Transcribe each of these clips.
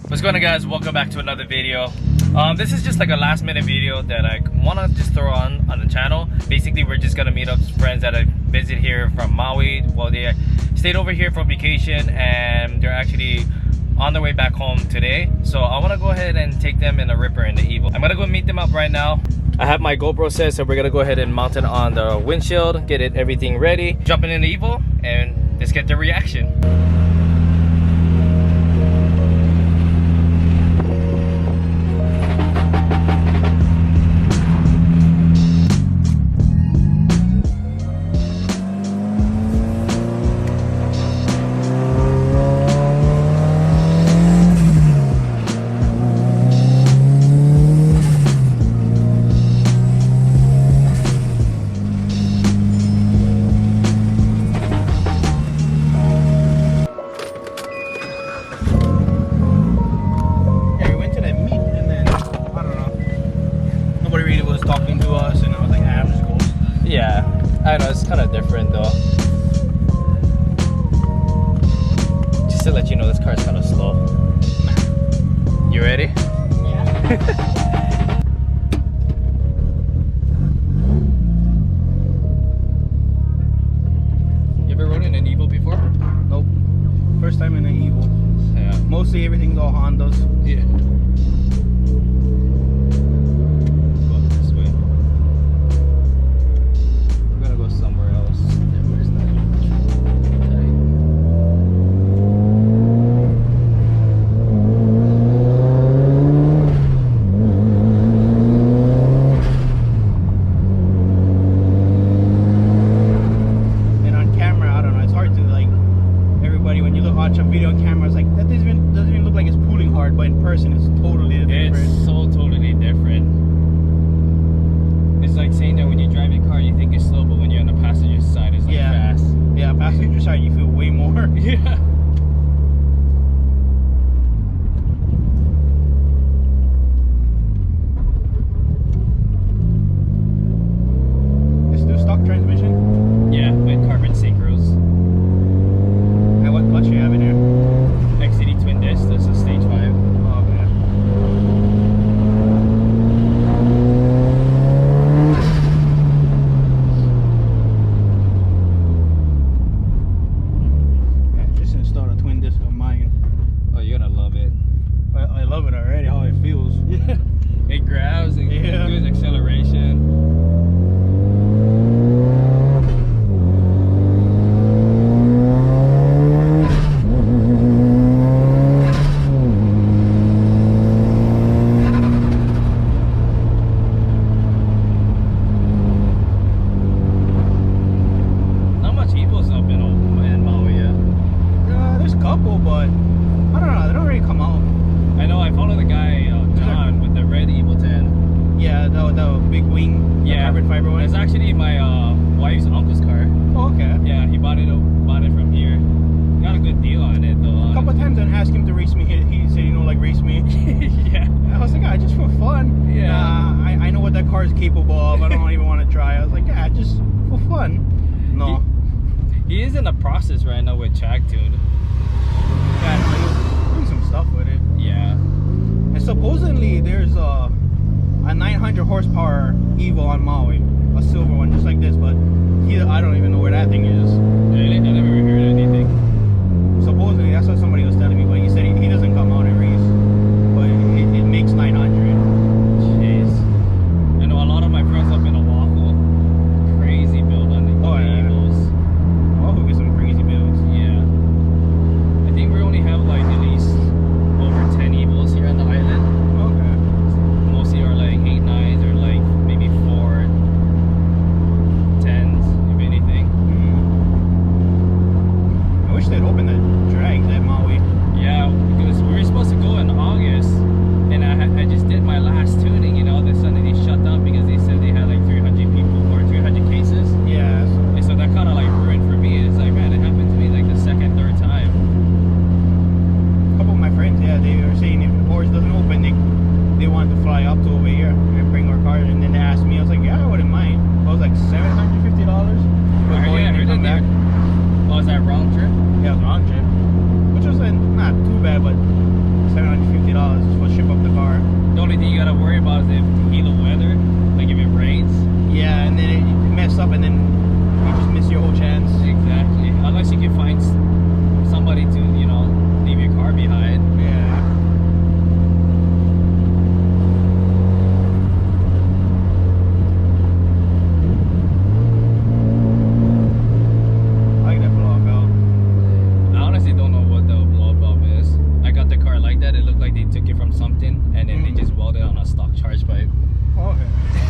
What's going on, guys? Welcome back to another video. This is just like a last minute video that I want to just throw on the channel. Basically, we're just gonna meet up friends that I visit here from Maui. Well, they stayed over here for vacation and they're actually on their way back home today. So I want to go ahead and take them in the Ripper and the EVO. I'm gonna go meet them up right now. I have my GoPro set, so we're gonna go ahead and mount it on the windshield, get it everything ready, jumping in the EVO, and let's get the reaction. Yeah, I know, it's kind of different though. Just to let you know, this car is kind of slow. You ready? Yeah. You ever rode in an EVO before? Nope. First time in an EVO. Yeah. Mostly everything's all Hondas. Yeah. Video camera is like that doesn't even look like it's pulling hard, but in person it's totally different. It's so totally different. It's like saying that when you drive your car you think it's slow, but when you're on the passenger side it's like fast. Yeah, passenger side you feel way more. Yeah. It's new stock transmission? Yeah, with carbon synchros. And what clutch you have in here? XCD twin disc, that's a stage 5. Oh, okay. I just installed a twin disc on mine. Oh, you're gonna love it. I love it already, how it feels. Yeah. It grabs, it gives acceleration. It's actually my wife's uncle's car. Oh, okay. Yeah, he bought it from here. Got a good deal on it though. A couple of times I asked him to race me. He said, you know, like race me. Yeah. I was like, just for fun. Yeah. I know what that car is capable of. I don't even want to try. I was like, yeah, just for fun. No. He is in the process right now with track tune. Yeah, he's doing some stuff with it. Yeah. And supposedly there's a 900 horsepower EVO on Maui, a silver one just like this, but I don't even know where that thing is. Really? I never heard anything. Supposedly, that's what somebody was telling me, but he said he doesn't come out and race, but it makes 900. Jeez. I know a lot of my friends up in Oahu, crazy build on the EVOs. Oahu gets some crazy builds. Yeah. I think we only have like at least over 10 EVOs here on the island. Okay. Mostly are like 8 9s or like maybe 4 10s, if anything. I wish they'd open that drag, that Maui. Yeah, because we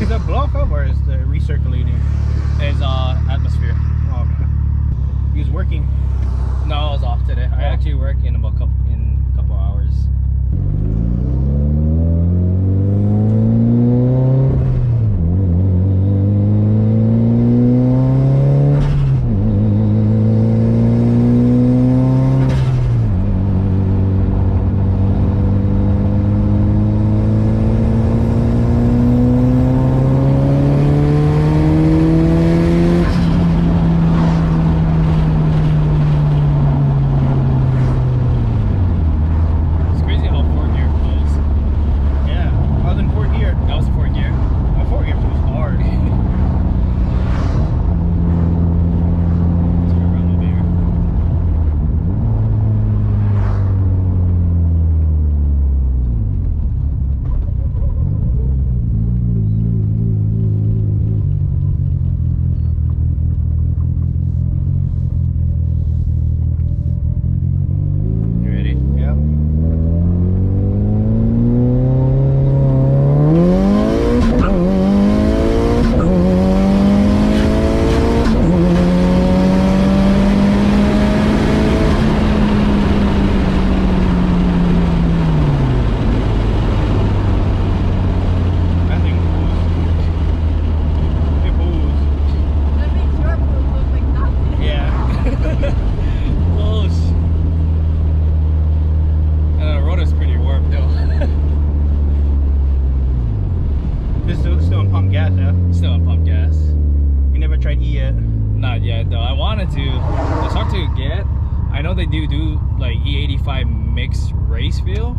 Is that blow up or is the recirculating? It's atmosphere. Oh, okay. He was working. No, I was off today. I actually work in about a couple hours. Not yet though. I wanted to. It's hard to get. I know they do like E85 mixed race fuel,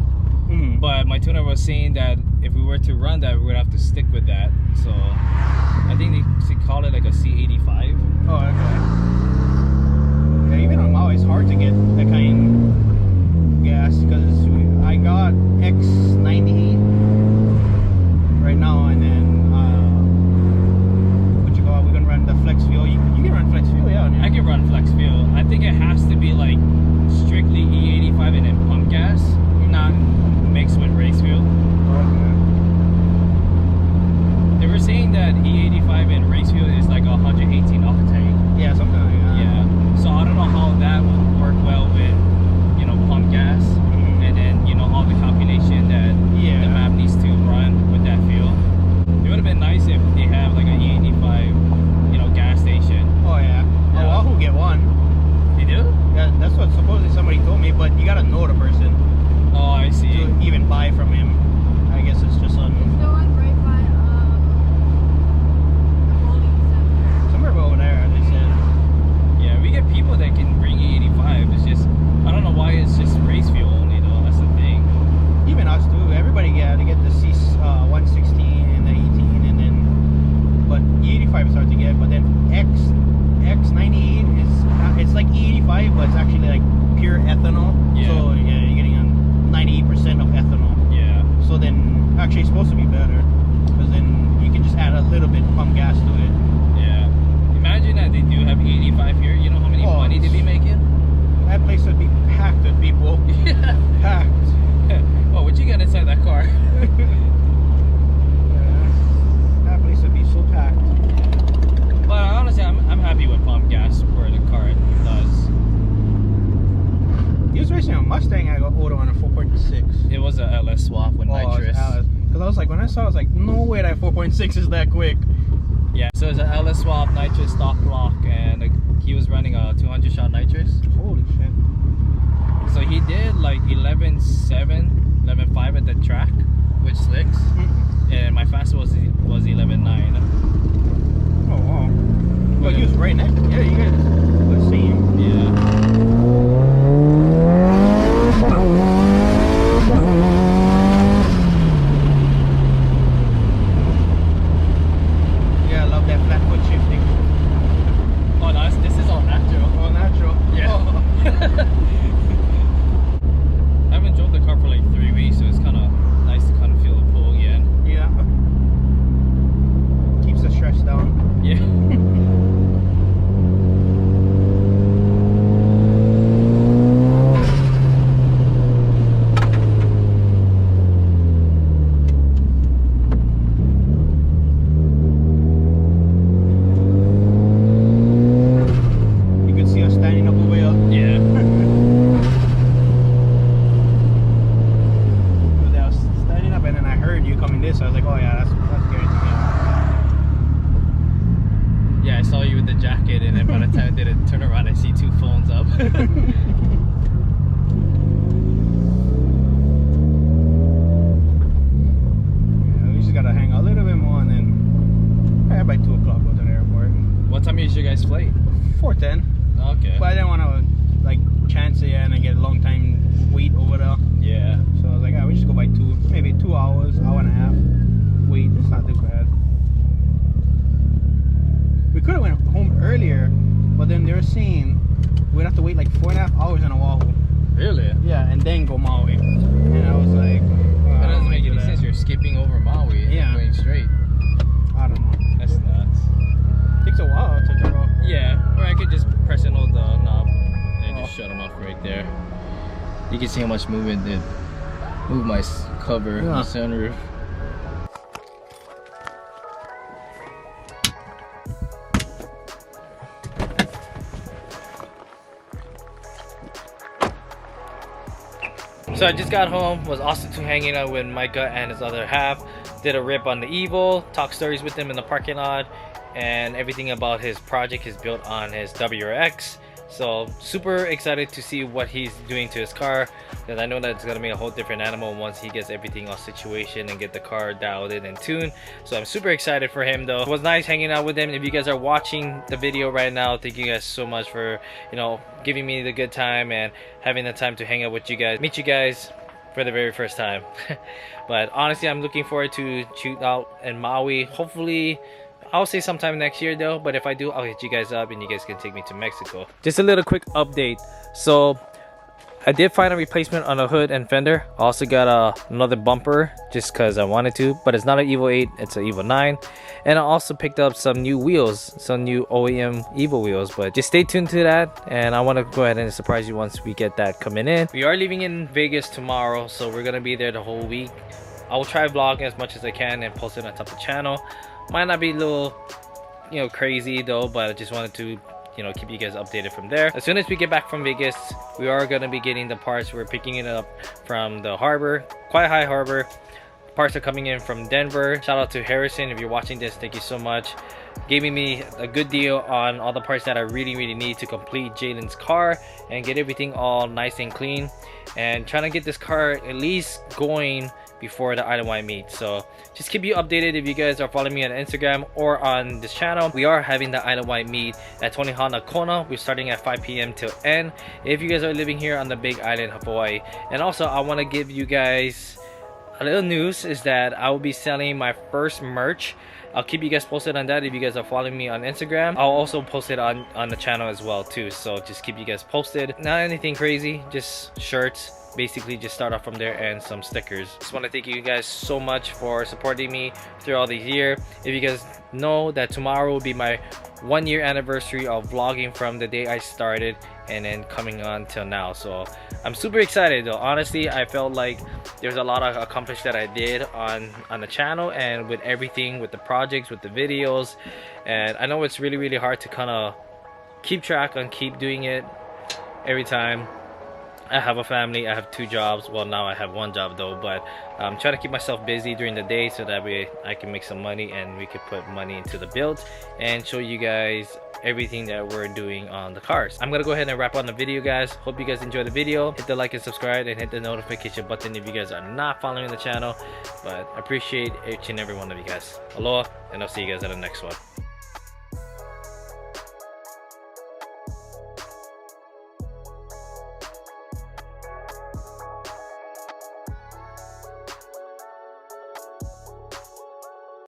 but my tuner was saying that if we were to run that, we would have to stick with that. So I think they should call it like a C85. Oh, okay. Yeah, even on Maui, it's hard to get that kind of gas because I got X98 right now, and then we're gonna run the flex fuel. You can run flex fuel, yeah. I can run flex fuel. I think it has to be like strictly E85 and then pump gas, not mixed with race fuel. Okay. They were saying that E85 and race fuel is like 118 octane. Yeah, something like that. Yeah. So I don't know how that would work well with, you know, pump gas, and then, you know, all the calculation that the map needs to run with that fuel. It would have been nice if they have like an E85, you know, gas station. Oh yeah. Oh, Wahoo get one. They do? Yeah, that's what supposedly somebody told me, but you gotta know the person. Oh, I see. To even buy from him. I guess it's just on. It's the one right by bowling center. Somewhere over there, they said. Yeah, we get people that can bring E85. It's just, I don't know why it's just race fuel only though. That's the thing. Even us too. Everybody they get the C116 and the 18, and then, but E85 is hard to get. But then X98 is it's like E85, but it's actually like pure ethanol. Yeah. So yeah, you're getting 98% of ethanol. Yeah. So then, actually, it's supposed to be better, because then you can just add a little bit pump gas to it. Yeah. Imagine that they do have E85 here. You know how many money they be making? That place would be packed with people. Yeah. Packed. Oh, what you got inside that car? That place would be so packed. But honestly, I'm happy with pump gas for the car does. He was racing a Mustang. I got auto on a 4.6. It was a LS swap with nitrous. Because I was like, when I saw it, I was like, no way that 4.6 is that quick. Yeah, so it's an LS swap nitrous stock block, and he was running a 200 shot nitrous. Holy shit. So he did like 11.7, 11.5 at the track with slicks, and my fastest was 11.9. Oh wow. Well, he was right next to me. Yeah, you guys would see him. Yeah. Yeah, I love that flat foot shifting. Oh, nice. This is all natural. All natural. Yeah. Oh. I haven't drove the car for like 3 weeks, so it's kind of nice to kind of feel the pull again. Yeah. We just gotta hang out a little bit more and then by 2 o'clock go to the airport. What time is your guys' flight? 4:10. Okay. But I didn't want to like chance it and then get a long time wait over there. Yeah. So I was like, we just go by 2, maybe 2 hours, hour and a half. Wait, it's not too bad. We could have went home earlier, but then they were saying we'd have to wait like 4.5 hours in Oahu. Really? Yeah, and then go Maui. And I was like, That doesn't make any sense. You're skipping over Maui and Yeah. going straight. I don't know. That's nuts. Takes a while to go. Yeah, or I could just press and hold the knob and just shut them off right there. You can see how much movement it moved my cover, the sunroof. So I just got home, was also hanging out with Micah and his other half. Did a rip on the EVO, talked stories with him in the parking lot, and everything about his project is built on his WRX. So super excited to see what he's doing to his car, because I know that it's gonna be a whole different animal once he gets everything all situation and get the car dialed in and tuned. So I'm super excited for him though. It was nice hanging out with him. If you guys are watching the video right now, thank you guys so much for, you know, giving me the good time and having the time to hang out with you guys, meet you guys for the very first time. But honestly, I'm looking forward to shoot out in Maui. Hopefully I'll say sometime next year though, but if I do, I'll hit you guys up and you guys can take me to Mexico. Just a little quick update. So I did find a replacement on the hood and fender. I also got another bumper just because I wanted to, but it's not an EVO 8, it's an EVO 9. And I also picked up some new wheels, some new OEM EVO wheels, but just stay tuned to that. And I want to go ahead and surprise you once we get that coming in. We are leaving in Vegas tomorrow, so we're gonna be there the whole week. I will try vlogging as much as I can and post it on top of the channel. Might not be a little, you know, crazy though, but I just wanted to, you know, keep you guys updated from there. As soon as we get back from Vegas, we are going to be getting the parts. We're picking it up from the harbor, Quite High Harbor. Parts are coming in from Denver. Shout out to Harrison. If you're watching this, thank you so much. Giving me a good deal on all the parts that I really need to complete Jalen's car and get everything all nice and clean, and trying to get this car at least going before the island-wide meet. So just keep you updated if you guys are following me on Instagram or on this channel. We are having the island-wide meet at Tony Hana Kona. We're starting at 5 p.m. till end if you guys are living here on the big island of Hawaii. And also I want to give you guys a little news, is that I will be selling my first merch. I'll keep you guys posted on that if you guys are following me on Instagram. I'll also post it on the channel as well too, so just keep you guys posted. Not anything crazy, just shirts, basically just start off from there, and some stickers. Just want to thank you guys so much for supporting me through all these years. If you guys know that tomorrow will be my 1-year anniversary of vlogging from the day I started and then coming on till now, so I'm super excited though. Honestly, I felt like there's a lot of accomplished that I did on the channel, and with everything, with the projects, with the videos. And I know it's really hard to kind of keep track and keep doing it every time. I have a family, I have 2 jobs. Well, now I have 1 job though, but I'm trying to keep myself busy during the day so that way I can make some money and we can put money into the build and show you guys everything that we're doing on the cars. I'm gonna go ahead and wrap on the video, guys. Hope you guys enjoyed the video. Hit the like and subscribe and hit the notification button if you guys are not following the channel. But I appreciate each and every one of you guys. Aloha, and I'll see you guys at the next one.